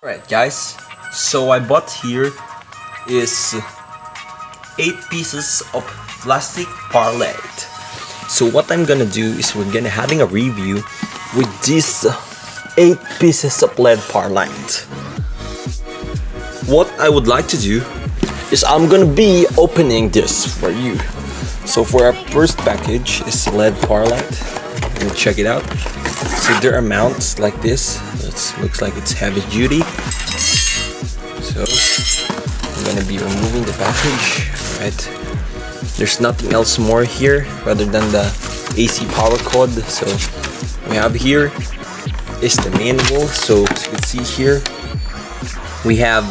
Alright guys, so I bought here is 8 pieces of plastic par light. So what I'm gonna do is we're gonna having a review with these 8 pieces of LED par light. What I would like to do is I'm gonna be opening this for you. So for our first package is LED par light. And check it out. So there are mounts like this. It looks like it's heavy duty. So I'm gonna be removing the package. Right. There's nothing else more here rather than the AC power cord. So we have here is the manual. So as you can see here, we have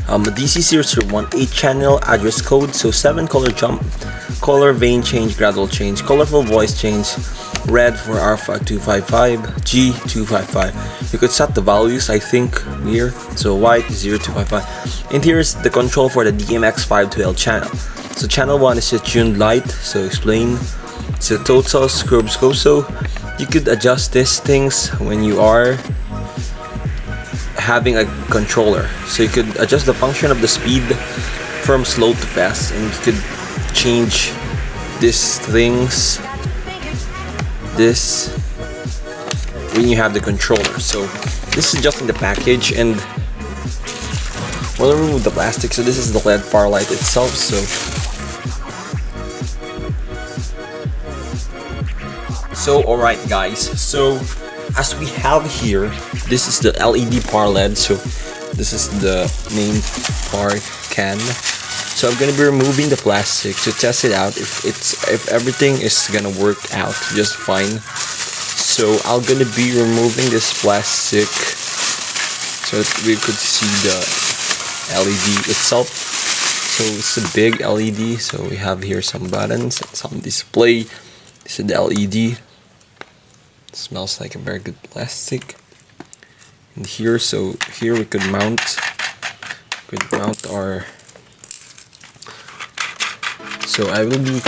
DC001 8-channel address code. So 7 color jump, color vein change, gradual change, colorful voice change. Red for R255, G255. You could set the values, I think, here. So white 0255. And here's the control for the DMX512 channel. So channel 1 is a tuned light, so explain. So total scope. So you could adjust these things when you are having a controller. So you could adjust the function of the speed from slow to fast, and you could change these things. This when you have the controller. So this is just in the package, and we'll remove the plastic. So this is the LED par light itself. So alright guys, so as we have here, this is the LED par LED. So this is the main par can. So I'm gonna be removing the plastic to test it out if everything is gonna work out just fine. So I'm gonna be removing this plastic so that we could see the LED itself. So it's a big LED. So we have here some buttons and some display. This is the LED. It smells like a very good plastic. And here, so here we could mount our. So I will be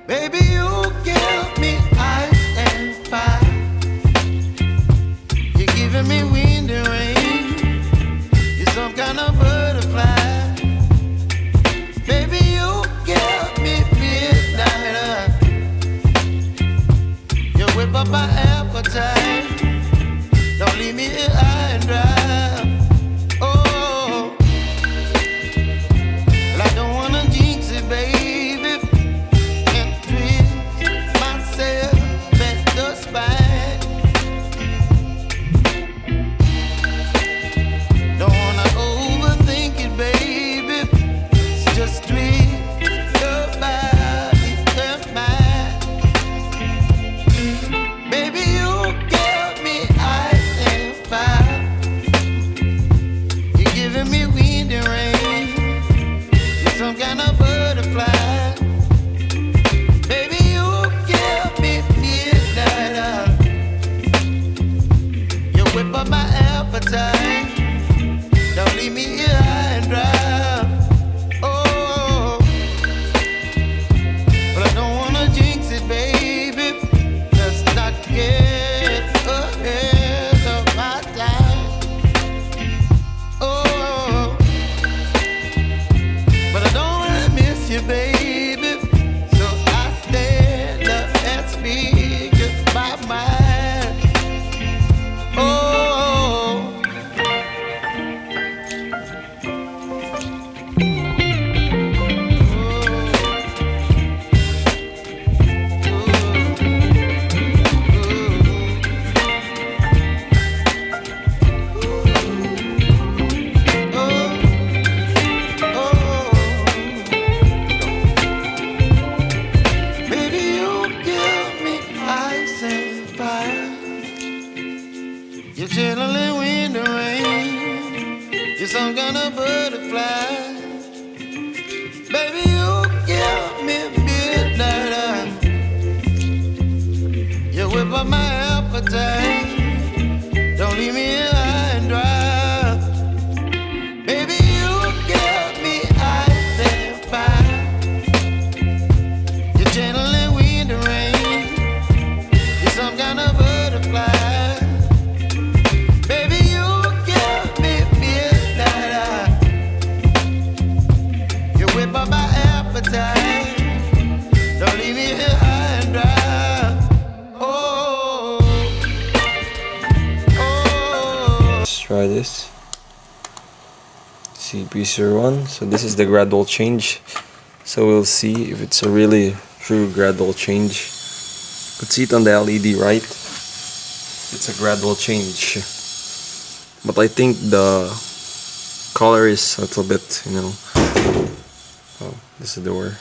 Baby, you give me ice and fire. You give appetite. Don't leave me here high and dry. Baby, you give me ice and fire. You're channeling wind and rain. You're some kind of butterfly. Baby, you give me midnight. You whip up my appetite. Don't leave me here high and dry. Oh, oh. Let's try this. See B01. So this is the gradual change. So we'll see if it's a really true gradual change. You could see it on the LED, right? It's a gradual change. But I think the color is a little bit, you know. Oh, this is the door.